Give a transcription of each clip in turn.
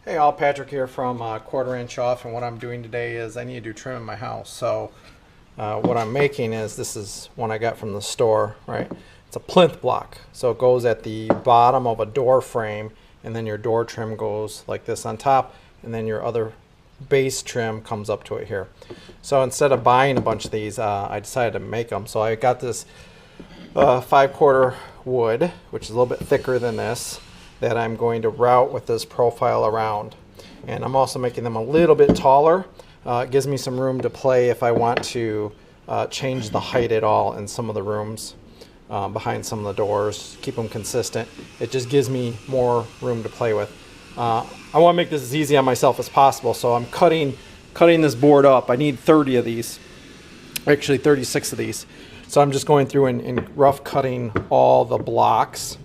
Hey all, Patrick here from Quarter Inch Off, and what I'm doing today is I need to do trim in my house. So what I'm making is, this is one I got from the store, right? It's a plinth block. So it goes at the bottom of a door frame, and then your door trim goes like this on top, and then your other base trim comes up to it here. So instead of buying a bunch of these, I decided to make them. So I got this 5/4 wood, which is a little bit thicker than this, that I'm going to route with this profile around. And I'm also making them a little bit taller. It gives me some room to play if I want to change the height at all in some of the rooms behind some of the doors, keep them consistent. It just gives me more room to play with. I want to make this as easy on myself as possible, so I'm cutting this board up. I need 30 of these, actually 36 of these. So I'm just going through and rough cutting all the blocks.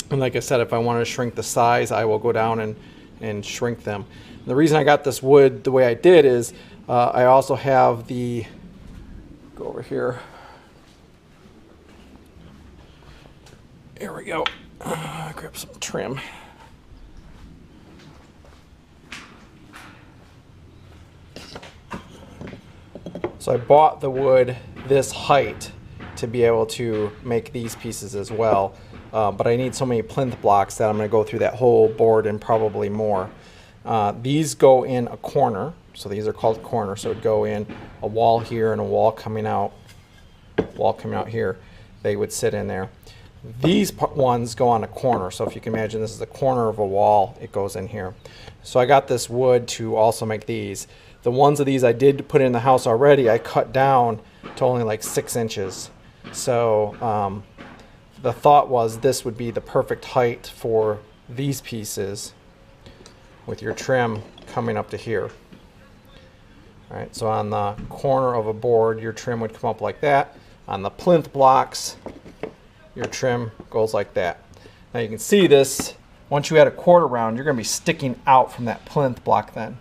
And like I said, if I want to shrink the size, I will go down and shrink them. And the reason I got this wood the way I did is I also have the, go over here. There we go. Grab some trim. So I bought the wood this height to be able to make these pieces as well. But I need so many plinth blocks that I'm going to go through that whole board and probably more. These go in a corner, so these are called corners. So it would go in a wall here and a wall coming out here. They would sit in there. These ones go on a corner, so if you can imagine this is the corner of a wall, it goes in here. So I got this wood to also make these. The ones of these I did put in the house already, I cut down to only like 6 inches. So the thought was this would be the perfect height for these pieces with your trim coming up to here. All right, so on the corner of a board, your trim would come up like that. On the plinth blocks, your trim goes like that. Now you can see this, once you add a quarter round, you're gonna be sticking out from that plinth block then.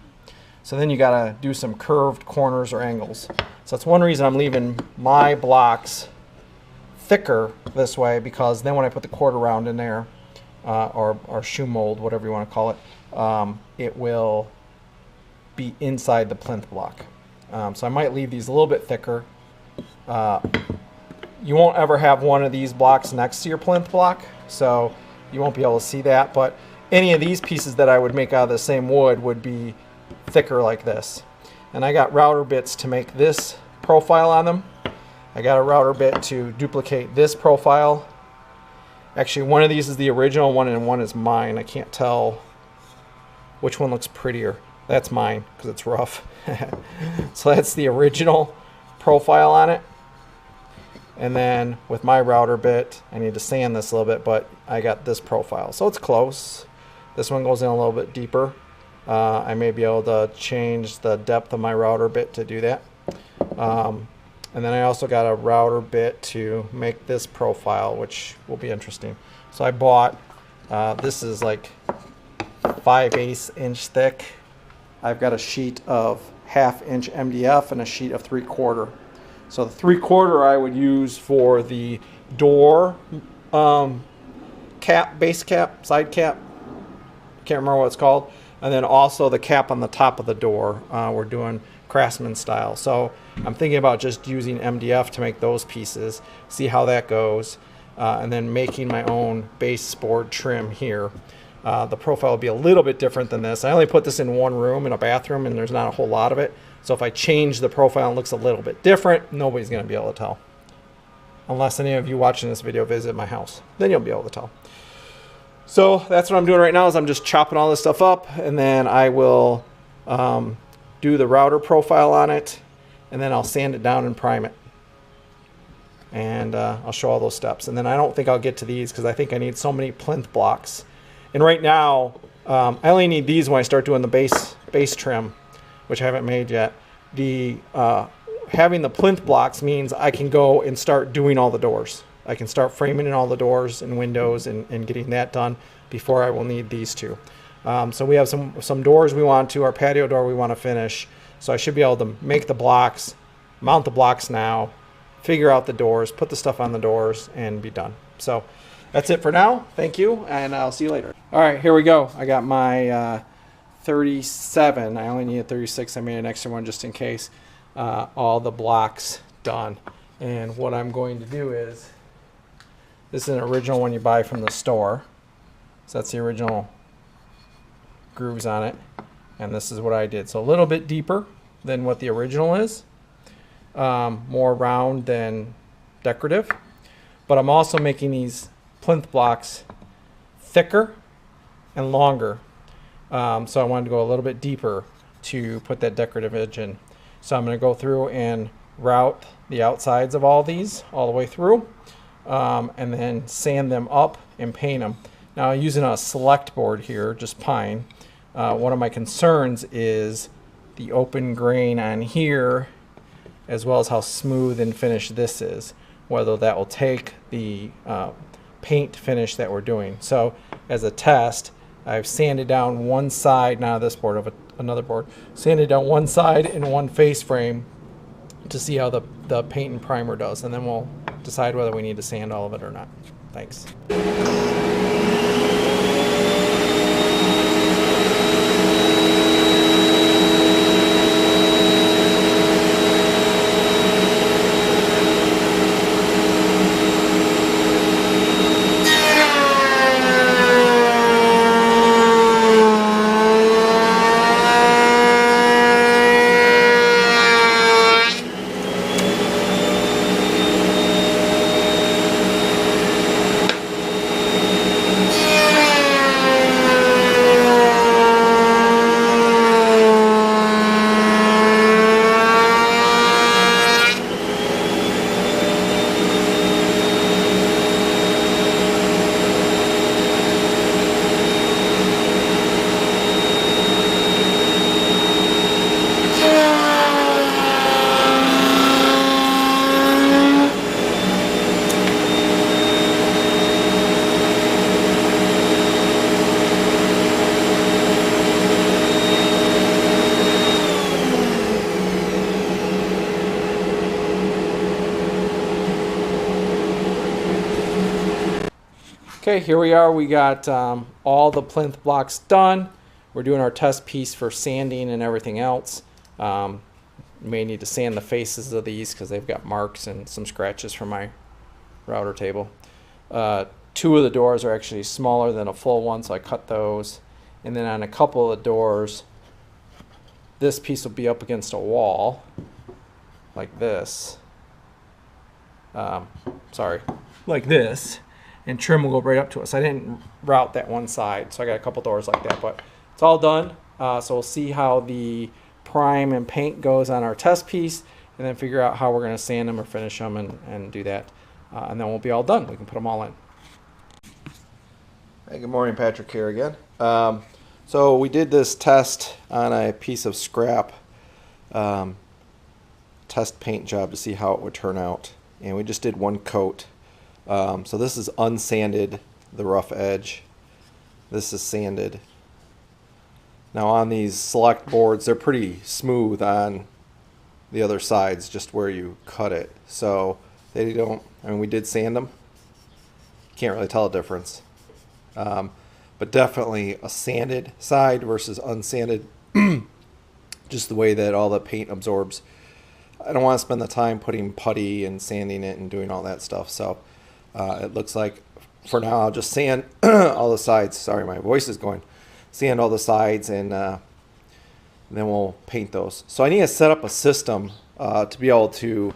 So then you gotta do some curved corners or angles. So that's one reason I'm leaving my blocks thicker this way, because then when I put the quarter round in there, or shoe mold, whatever you want to call it, it will be inside the plinth block. So I might leave these a little bit thicker. You won't ever have one of these blocks next to your plinth block, so you won't be able to see that, but any of these pieces that I would make out of the same wood would be thicker like this. And I got router bits to make this profile on them. I got a router bit to duplicate this profile. Actually, one of these is the original one and one is mine. I can't tell which one looks prettier. That's mine because it's rough. So that's the original profile on it. And then with my router bit, I need to sand this a little bit, but I got this profile. So it's close. This one goes in a little bit deeper. I may be able to change the depth of my router bit to do that. And then I also got a router bit to make this profile, which will be interesting. So I bought, this is like 5/8 inch thick. I've got a sheet of 1/2 inch MDF and a sheet of 3/4. So the 3/4 I would use for the door cap, base cap, side cap. Can't remember what it's called. And then also the cap on the top of the door. We're doing craftsman style. So I'm thinking about just using MDF to make those pieces, see how that goes, and then making my own baseboard trim here. The profile will be a little bit different than this. I only put this in one room, in a bathroom, and there's not a whole lot of it. So if I change the profile and it looks a little bit different, nobody's going to be able to tell. Unless any of you watching this video visit my house. Then you'll be able to tell. So that's what I'm doing right now, is I'm just chopping all this stuff up, and then I will do the router profile on it, and then I'll sand it down and prime it. And I'll show all those steps. And then I don't think I'll get to these because I think I need so many plinth blocks. And right now, I only need these when I start doing the base trim, which I haven't made yet. The having the plinth blocks means I can go and start doing all the doors. I can start framing in all the doors and windows and getting that done before I will need these two. So we have some doors we want to, our patio door we want to finish. So I should be able to make the blocks, mount the blocks now, figure out the doors, put the stuff on the doors, and be done. So that's it for now. Thank you, and I'll see you later. All right, here we go. I got my 37. I only needed 36. I made an extra one just in case. All the blocks done. And what I'm going to do is, this is an original one you buy from the store. So that's the original grooves on it. And this is what I did. So a little bit deeper than what the original is. More round than decorative. But I'm also making these plinth blocks thicker and longer. So I wanted to go a little bit deeper to put that decorative edge in. So I'm going to go through and route the outsides of all these all the way through, and then sand them up and paint them. Now using a select board here, just pine, one of my concerns is the open grain on here, as well as how smooth and finished this is, whether that will take the paint finish that we're doing. So as a test, I've sanded down one side, not this board, of another board, sanded down one side and one face frame to see how the paint and primer does, and then we'll decide whether we need to sand all of it or not. Thanks. Okay, here we are. We got all the plinth blocks done. We're doing our test piece for sanding and everything else. May need to sand the faces of these because they've got marks and some scratches from my router table. Two of the doors are actually smaller than a full one, so I cut those. And then on a couple of the doors, this piece will be up against a wall like this. Like this. And trim will go right up to it. So I didn't route that one side, so I got a couple doors like that, but it's all done. So we'll see how the prime and paint goes on our test piece, and then figure out how we're going to sand them or finish them and do that. And then we'll be all done. We can put them all in. Hey, good morning, Patrick here again. So we did this test on a piece of scrap test paint job to see how it would turn out, and we just did one coat. So this is unsanded, the rough edge. This is sanded. Now on these select boards, they're pretty smooth on the other sides, just where you cut it. So they don't, I mean, we did sand them. Can't really tell a difference. But definitely a sanded side versus unsanded, just the way that all the paint absorbs. I don't want to spend the time putting putty and sanding it and doing all that stuff. So it looks like for now I'll just sand all the sides. Sorry, my voice is going. Sand all the sides, and then we'll paint those. So I need to set up a system to be able to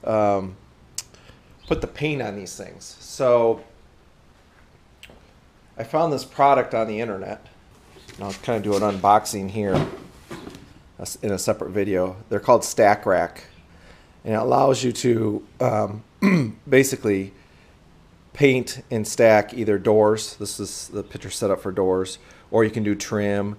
put the paint on these things. So I found this product on the internet. I'll kind of do an unboxing here in a separate video. They're called Stack Rack, and it allows you to basically paint and stack either doors. This is the picture setup for doors, or you can do trim.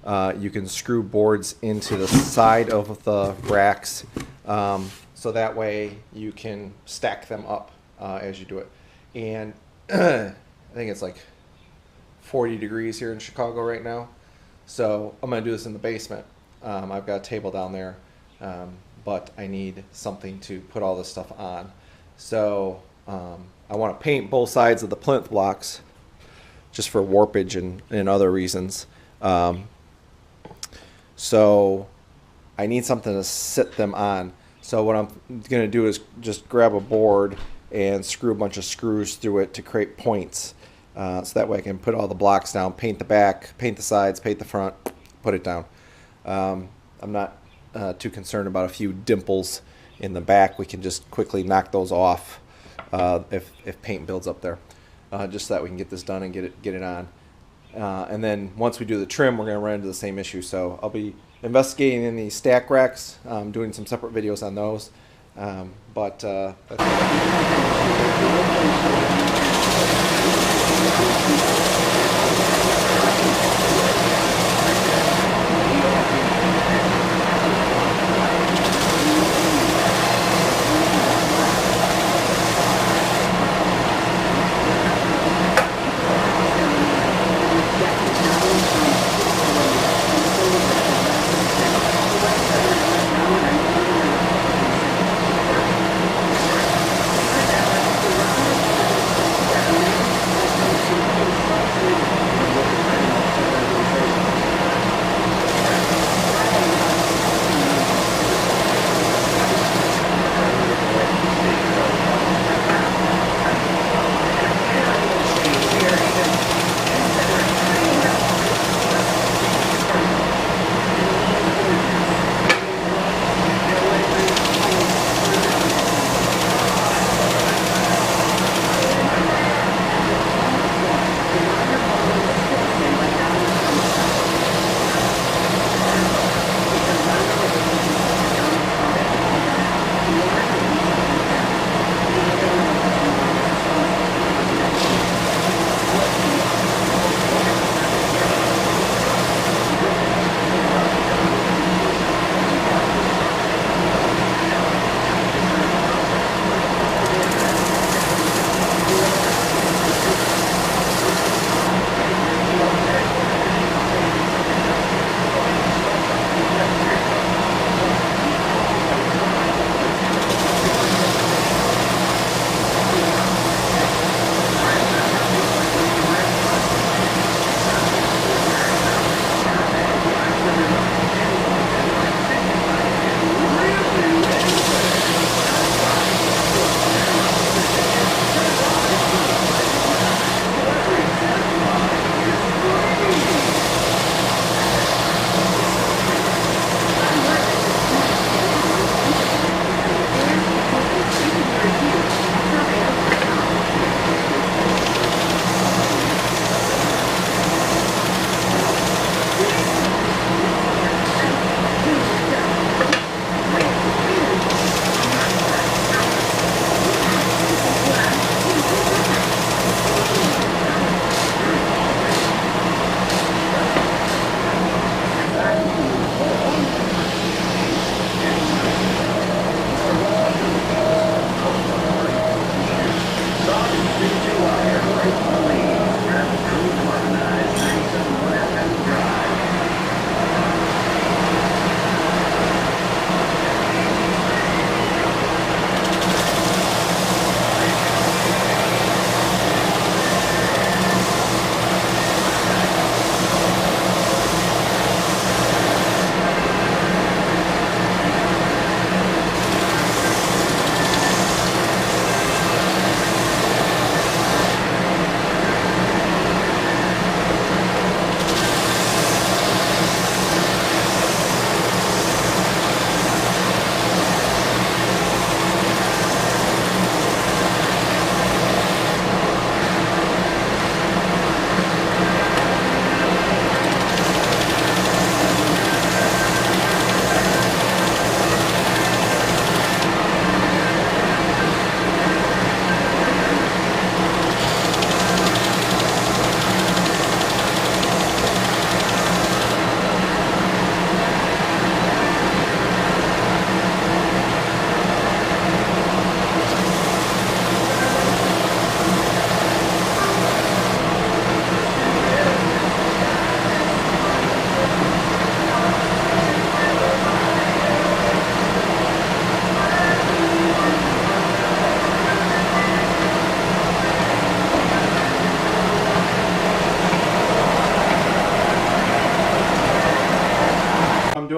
You can screw boards into the side of the racks, so that way you can stack them up as you do it. And I think it's like 40 degrees here in Chicago right now, so I'm going to do this in the basement. I've got a table down there, but I need something to put all this stuff on. So I want to paint both sides of the plinth blocks just for warpage and other reasons. So I need something to sit them on. So what I'm going to do is just grab a board and screw a bunch of screws through it to create points. So that way I can put all the blocks down, paint the back, paint the sides, paint the front, put it down. I'm not too concerned about a few dimples in the back. We can just quickly knock those off if paint builds up there, just so that we can get this done and get it on. And then once we do the trim, we're going to run into the same issue. So I'll be investigating in the stack racks, doing some separate videos on those.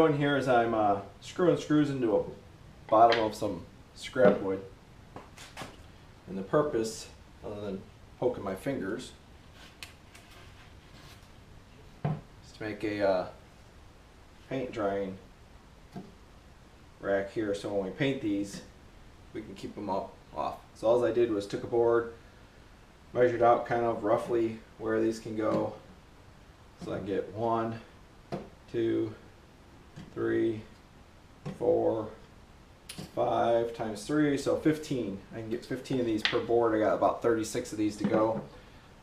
doing here is I'm screwing screws into a bottom of some scrap wood. And the purpose, other than poking my fingers, is to make a paint drying rack here, so when we paint these, we can keep them off. So all I did was took a board, measured out kind of roughly where these can go, so I can get 1, 2, 3, 4, 5 times 3, so 15. I can get 15 of these per board. I got about 36 of these to go,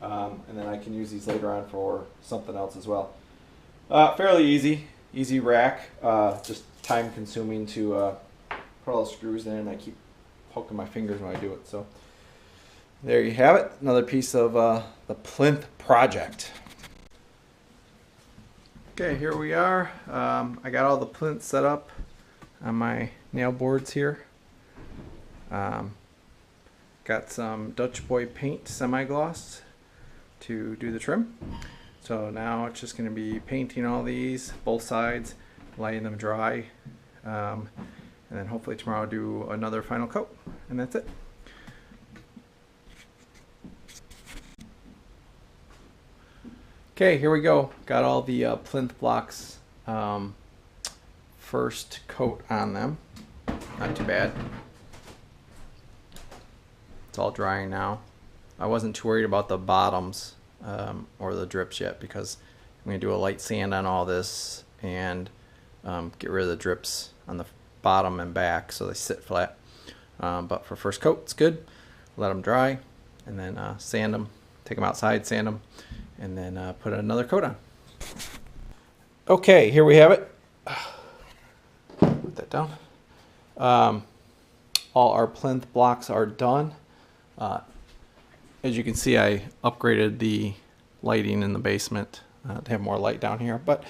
and then I can use these later on for something else as well. Fairly easy rack, just time consuming to put all the screws in, and I keep poking my fingers when I do it. So there you have it, another piece of the plinth project. Okay, here we are. I got all the plinths set up on my nail boards here. Got some Dutch Boy paint semi-gloss to do the trim. So now it's just going to be painting all these, both sides, letting them dry, and then hopefully tomorrow I'll do another final coat, and that's it. Okay, here we go. Got all the plinth blocks first coat on them. Not too bad. It's all drying now. I wasn't too worried about the bottoms or the drips yet, because I'm going to do a light sand on all this and get rid of the drips on the bottom and back so they sit flat. But for first coat, it's good. Let them dry and then sand them, take them outside, sand them, and then put another coat on. Okay, here we have it. Put that down. All our plinth blocks are done. As you can see, I upgraded the lighting in the basement to have more light down here, but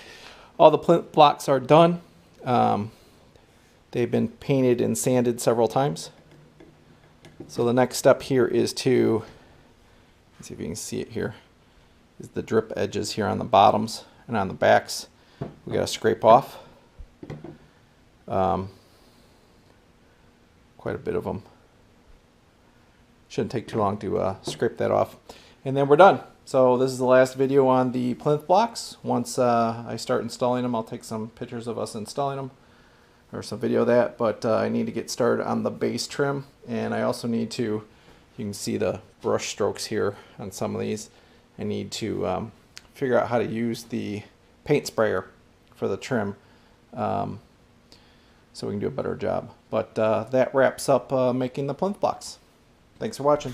all the plinth blocks are done. They've been painted and sanded several times. So the next step here is to, let's see if you can see it here, is the drip edges here on the bottoms and on the backs. We got to scrape off quite a bit of them. Shouldn't take too long to scrape that off, and then we're done. So this is the last video on the plinth blocks. Once I start installing them, I'll take some pictures of us installing them, or some video of that, but I need to get started on the base trim, and I also need to, you can see the brush strokes here on some of these. I need to figure out how to use the paint sprayer for the trim, so we can do a better job. But that wraps up making the plinth blocks. Thanks for watching.